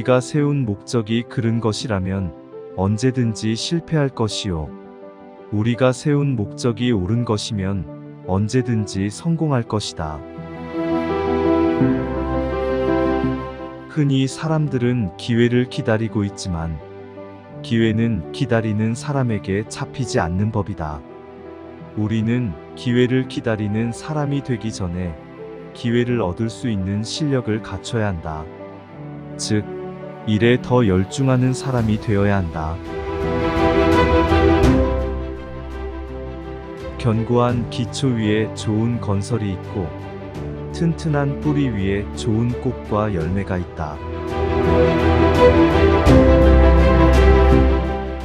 우리가 세운 목적이 그른 것이라면 언제든지 실패할 것이요. 우리가 세운 목적이 옳은 것이면 언제든지 성공할 것이다. 흔히 사람들은 기회를 기다리고 있지만 기회는 기다리는 사람에게 잡히지 않는 법이다. 우리는 기회를 기다리는 사람이 되기 전에 기회를 얻을 수 있는 실력을 갖춰야 한다. 즉, 일에 더 열중하는 사람이 되어야 한다. 견고한 기초 위에 좋은 건설이 있고 튼튼한 뿌리 위에 좋은 꽃과 열매가 있다.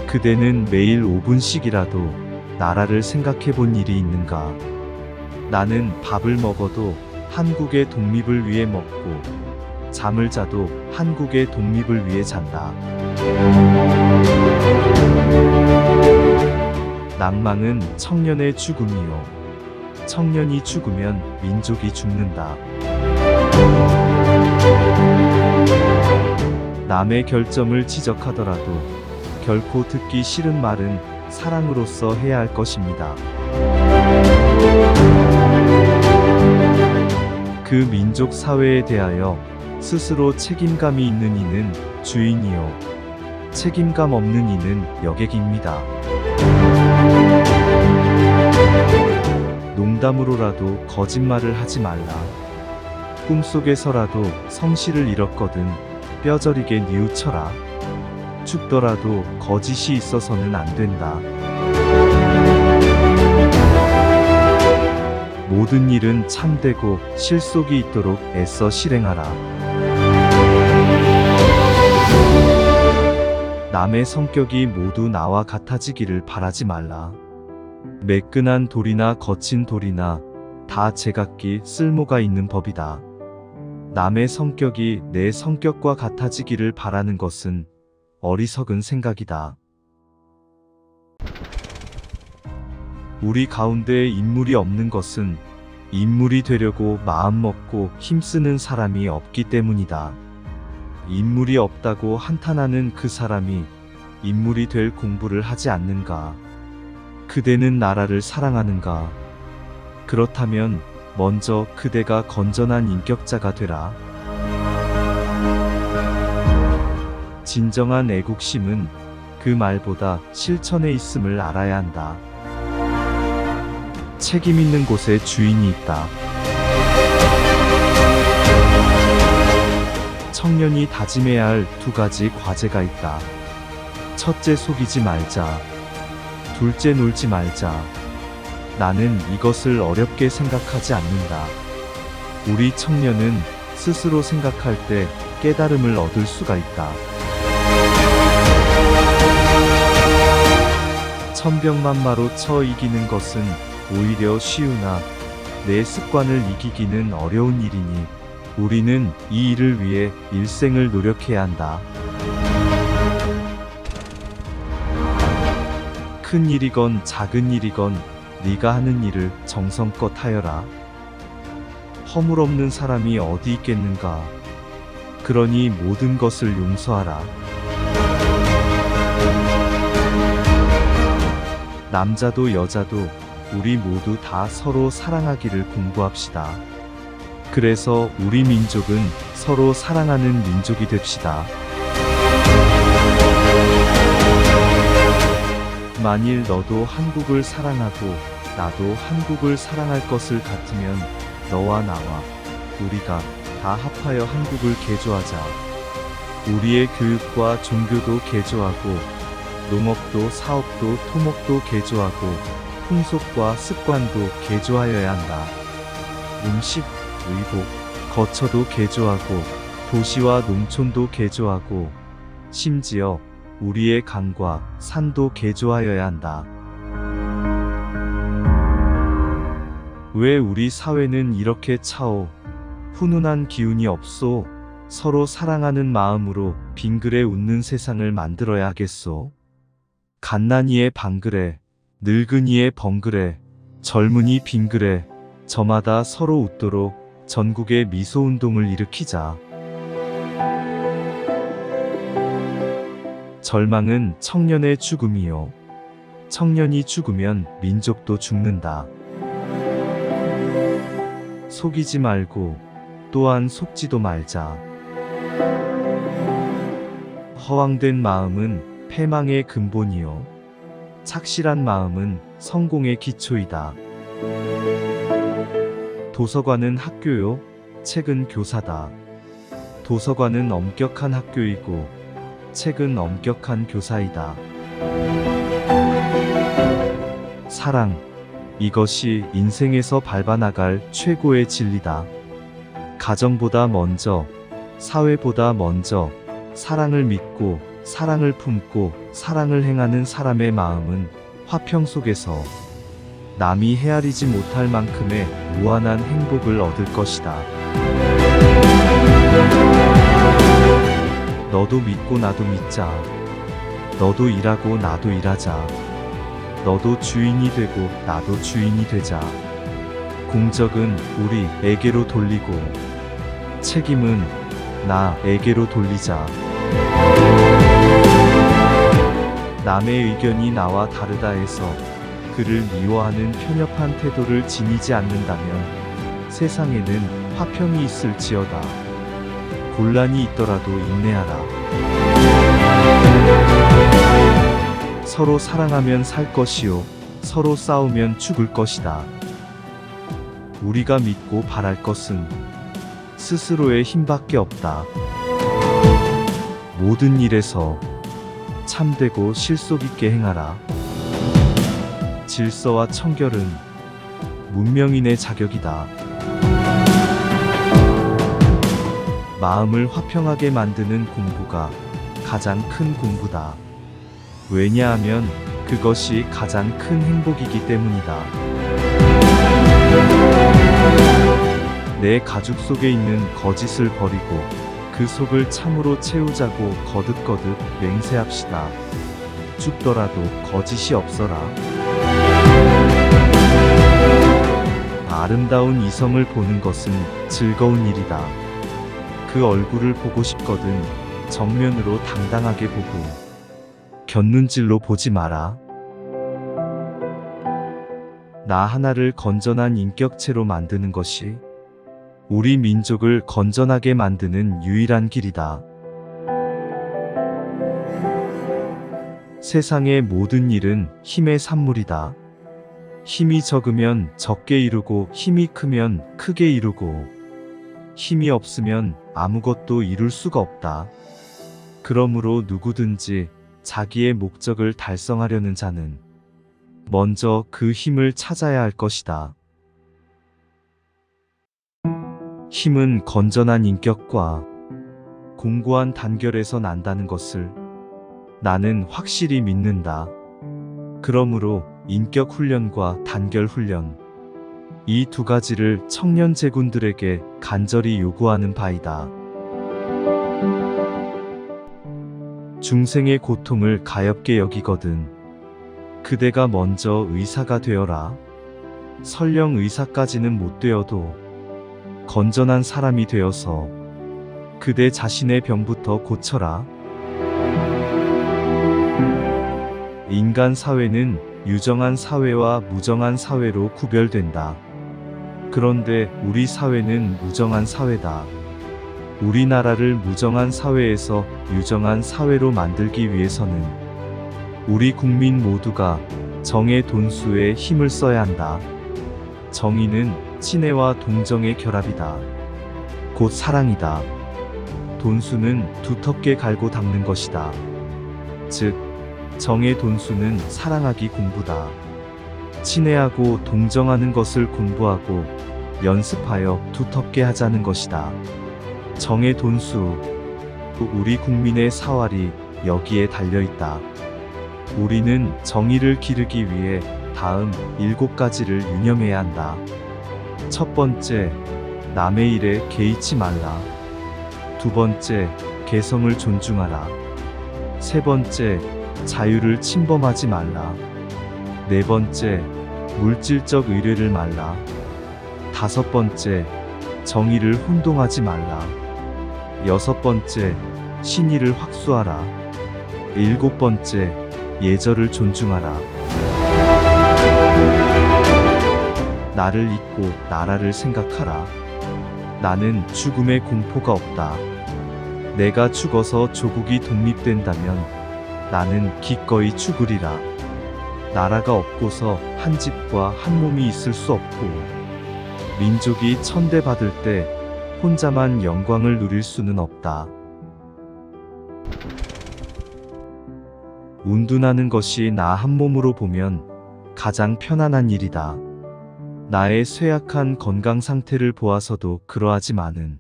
그대는 매일 5분씩이라도 나라를 생각해 본 일이 있는가? 나는 밥을 먹어도 한국의 독립을 위해 먹고 잠을 자도 한국의 독립을 위해 잔다. 낭망은 청년의 죽음이요. 청년이 죽으면 민족이 죽는다. 남의 결점을 지적하더라도 결코 듣기 싫은 말은 사랑으로서 해야 할 것입니다. 그 민족 사회에 대하여 스스로 책임감이 있는 이는 주인이요, 책임감 없는 이는 여객입니다. 농담으로라도 거짓말을 하지 말라. 꿈속에서라도 성실을 잃었거든 뼈저리게 뉘우쳐라. 죽더라도 거짓이 있어서는 안 된다. 모든 일은 참되고 실속이 있도록 애써 실행하라. 남의 성격이 모두 나와 같아지기를 바라지 말라. 매끈한 돌이나 거친 돌이나 다 제각기 쓸모가 있는 법이다. 남의 성격이 내 성격과 같아지기를 바라는 것은 어리석은 생각이다. 우리 가운데 인물이 없는 것은 인물이 되려고 마음먹고 힘쓰는 사람이 없기 때문이다. 인물이 없다고 한탄하는 그 사람이 인물이 될 공부를 하지 않는가? 그대는 나라를 사랑하는가? 그렇다면 먼저 그대가 건전한 인격자가 되라. 진정한 애국심은 그 말보다 실천에 있음을 알아야 한다. 책임 있는 곳에 주인이 있다. 청년이 다짐해야 할 2가지 과제가 있다. 첫째, 속이지 말자. 둘째, 놀지 말자. 나는 이것을 어렵게 생각하지 않는다. 우리 청년은 스스로 생각할 때 깨달음을 얻을 수가 있다. 천병만마로 쳐 이기는 것은 오히려 쉬우나 내 습관을 이기기는 어려운 일이니 우리는 이 일을 위해 일생을 노력해야 한다. 큰 일이건 작은 일이건 네가 하는 일을 정성껏 하여라. 허물없는 사람이 어디 있겠는가? 그러니 모든 것을 용서하라. 남자도 여자도 우리 모두 다 서로 사랑하기를 공부합시다. 그래서 우리 민족은 서로 사랑하는 민족이 됩시다. 만일 너도 한국을 사랑하고 나도 한국을 사랑할 것을 같으면 너와 나와 우리가 다 합하여 한국을 개조하자. 우리의 교육과 종교도 개조하고 농업도 사업도 토목도 개조하고 풍속과 습관도 개조하여야 한다. 음식, 의복, 거처도 개조하고 도시와 농촌도 개조하고 심지어 우리의 강과 산도 개조하여야 한다. 왜 우리 사회는 이렇게 차오 훈훈한 기운이 없소? 서로 사랑하는 마음으로 빙그레 웃는 세상을 만들어야 하겠소. 갓난이의 방그레, 늙은이의 벙그레, 젊은이 빙그레, 저마다 서로 웃도록 전국의 미소운동을 일으키자. 절망은 청년의 죽음이요. 청년이 죽으면 민족도 죽는다. 속이지 말고 또한 속지도 말자. 허황된 마음은 패망의 근본이요. 착실한 마음은 성공의 기초이다. 도서관은 학교요. 책은 교사다. 도서관은 엄격한 학교이고 책은 엄격한 교사이다. 사랑, 이것이 인생에서 밟아나갈 최고의 진리다. 가정보다 먼저, 사회보다 먼저 사랑을 믿고 사랑을 품고 사랑을 행하는 사람의 마음은 화평 속에서 남이 헤아리지 못할 만큼의 무한한 행복을 얻을 것이다. 너도 믿고 나도 믿자. 너도 일하고 나도 일하자. 너도 주인이 되고 나도 주인이 되자. 공적은 우리에게로 돌리고 책임은 나에게로 돌리자. 남의 의견이 나와 다르다 해서 그를 미워하는 편협한 태도를 지니지 않는다면 세상에는 화평이 있을지어다. 곤란이 있더라도 인내하라. 서로 사랑하면 살 것이요, 서로 싸우면 죽을 것이다. 우리가 믿고 바랄 것은 스스로의 힘밖에 없다. 모든 일에서 참되고 실속 있게 행하라. 질서와 청결은 문명인의 자격이다. 마음을 화평하게 만드는 공부가 가장 큰 공부다. 왜냐하면 그것이 가장 큰 행복이기 때문이다. 내 가죽 속에 있는 거짓을 버리고 그 속을 참으로 채우자고 거듭거듭 맹세합시다. 죽더라도 거짓이 없어라. 아름다운 이성을 보는 것은 즐거운 일이다. 그 얼굴을 보고 싶거든 정면으로 당당하게 보고 곁눈질로 보지 마라. 나 하나를 건전한 인격체로 만드는 것이 우리 민족을 건전하게 만드는 유일한 길이다. 세상의 모든 일은 힘의 산물이다. 힘이 적으면 적게 이루고 힘이 크면 크게 이루고 힘이 없으면 아무것도 이룰 수가 없다. 그러므로 누구든지 자기의 목적을 달성하려는 자는 먼저 그 힘을 찾아야 할 것이다. 힘은 건전한 인격과 공고한 단결에서 난다는 것을 나는 확실히 믿는다. 그러므로 인격 훈련과 단결 훈련, 이 두 가지를 청년 제군들에게 간절히 요구하는 바이다. 중생의 고통을 가엾게 여기거든 그대가 먼저 의사가 되어라. 설령 의사까지는 못 되어도 건전한 사람이 되어서 그대 자신의 병부터 고쳐라. 인간 사회는 유정한 사회와 무정한 사회로 구별된다. 그런데 우리 사회는 무정한 사회다. 우리나라를 무정한 사회에서 유정한 사회로 만들기 위해서는 우리 국민 모두가 정의 돈수에 힘을 써야 한다. 정의는 친애와 동정의 결합이다. 곧 사랑이다. 돈수는 두텁게 갈고 닦는 것이다. 즉, 정의 돈수는 사랑하기 공부다. 친애하고 동정하는 것을 공부하고 연습하여 두텁게 하자는 것이다. 정의 돈수, 우리 국민의 사활이 여기에 달려있다. 우리는 정의를 기르기 위해 다음 7가지를 유념해야 한다. 첫 번째, 남의 일에 개의치 말라. 두 번째, 개성을 존중하라. 세 번째, 자유를 침범하지 말라. 네 번째, 물질적 의뢰를 말라. 다섯 번째, 정의를 혼동하지 말라. 여섯 번째, 신의를 확수하라. 7번째, 예절을 존중하라. 나를 잊고 나라를 생각하라. 나는 죽음의 공포가 없다. 내가 죽어서 조국이 독립된다면 나는 기꺼이 죽으리라. 나라가 없고서 한 집과 한 몸이 있을 수 없고, 민족이 천대받을 때 혼자만 영광을 누릴 수는 없다. 운둔하는 것이 나 한 몸으로 보면 가장 편안한 일이다. 나의 쇠약한 건강 상태를 보아서도 그러하지만은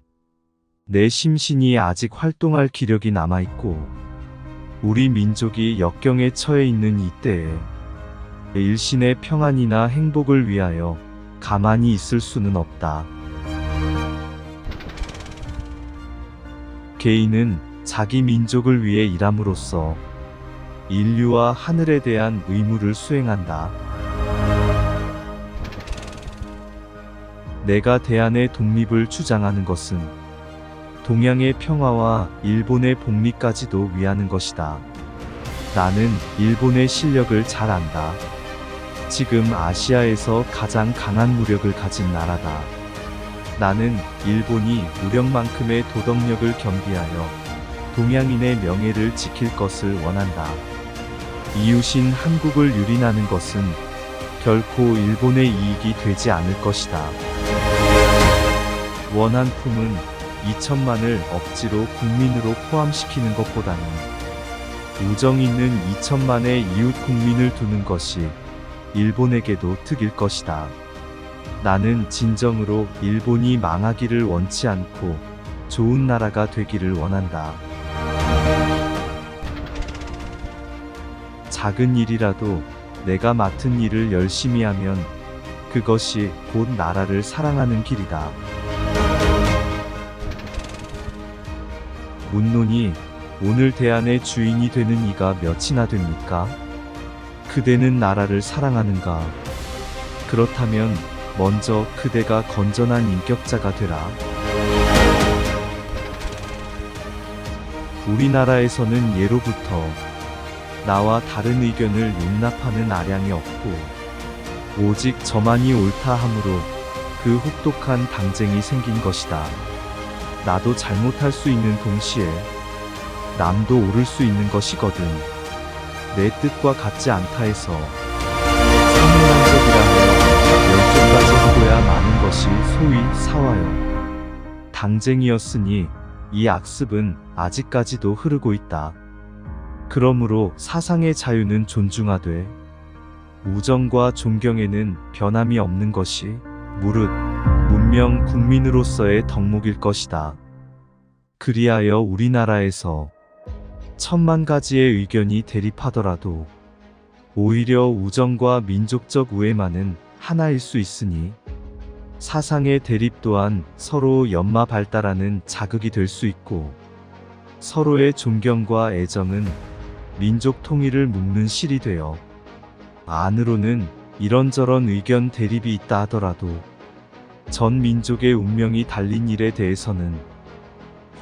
내 심신이 아직 활동할 기력이 남아있고, 우리 민족이 역경에 처해 있는 이때에 일신의 평안이나 행복을 위하여 가만히 있을 수는 없다. 개인은 자기 민족을 위해 일함으로써 인류와 하늘에 대한 의무를 수행한다. 내가 대한의 독립을 주장하는 것은 동양의 평화와 일본의 복리까지도 위하는 것이다. 나는 일본의 실력을 잘 안다. 지금 아시아에서 가장 강한 무력을 가진 나라다. 나는 일본이 무력만큼의 도덕력을 겸비하여 동양인의 명예를 지킬 것을 원한다. 이웃인 한국을 유린하는 것은 결코 일본의 이익이 되지 않을 것이다. 원한품은 2천만을 억지로 국민으로 포함시키는 것보다는 우정 있는 2천만의 이웃 국민을 두는 것이 일본에게도 득일 것이다. 나는 진정으로 일본이 망하기를 원치 않고 좋은 나라가 되기를 원한다. 작은 일이라도 내가 맡은 일을 열심히 하면 그것이 곧 나라를 사랑하는 길이다. 묻노니 오늘 대한의 주인이 되는 이가 몇이나 됩니까? 그대는 나라를 사랑하는가? 그렇다면 먼저 그대가 건전한 인격자가 되라. 우리나라에서는 예로부터 나와 다른 의견을 용납하는 아량이 없고, 오직 저만이 옳다 함으로 그 혹독한 당쟁이 생긴 것이다. 나도 잘못할 수 있는 동시에 남도 옳을 수 있는 것이거든. 내 뜻과 같지 않다 해서 사문난적이라며 열정까지 하고야 마는 것이 소위 사화요. 당쟁이었으니 이 악습은 아직까지도 흐르고 있다. 그러므로 사상의 자유는 존중하되 우정과 존경에는 변함이 없는 것이 무릇 문명 국민으로서의 덕목일 것이다. 그리하여 우리나라에서 10,000가지의 의견이 대립하더라도 오히려 우정과 민족적 우애만은 하나일 수 있으니 사상의 대립 또한 서로 연마 발달하는 자극이 될 수 있고, 서로의 존경과 애정은 민족 통일을 묶는 실이 되어 안으로는 이런저런 의견 대립이 있다 하더라도 전 민족의 운명이 달린 일에 대해서는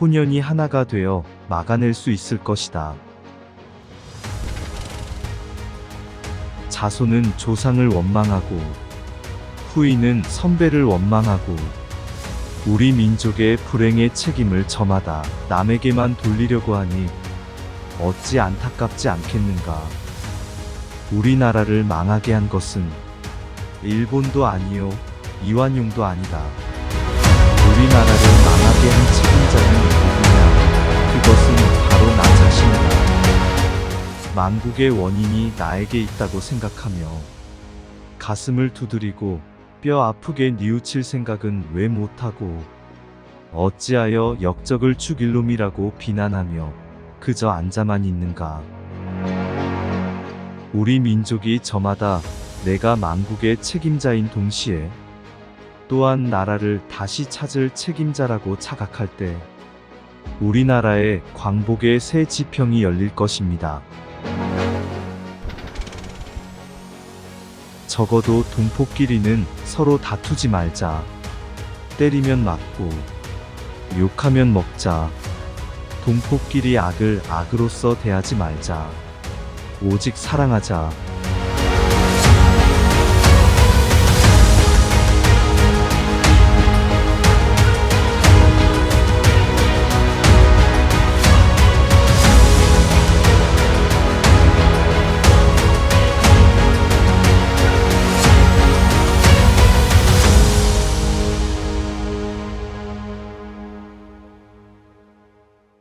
혼연이 하나가 되어 막아낼 수 있을 것이다. 자손은 조상을 원망하고 후인은 선배를 원망하고 우리 민족의 불행의 책임을 저마다 남에게만 돌리려고 하니 어찌 안타깝지 않겠는가. 우리나라를 망하게 한 것은 일본도 아니요 이완용도 아니다. 우리나라를 망하게 한 책임자는 누구냐? 그것은 바로 나 자신이다. 망국의 원인이 나에게 있다고 생각하며 가슴을 두드리고 뼈 아프게 뉘우칠 생각은 왜 못하고 어찌하여 역적을 죽일 놈이라고 비난하며 그저 앉아만 있는가. 우리 민족이 저마다 내가 망국의 책임자인 동시에 또한 나라를 다시 찾을 책임자라고 착각할 때 우리나라에 광복의 새 지평이 열릴 것입니다. 적어도 동포끼리는 서로 다투지 말자. 때리면 맞고 욕하면 먹자. 동포끼리 악을 악으로써 대하지 말자. 오직 사랑하자.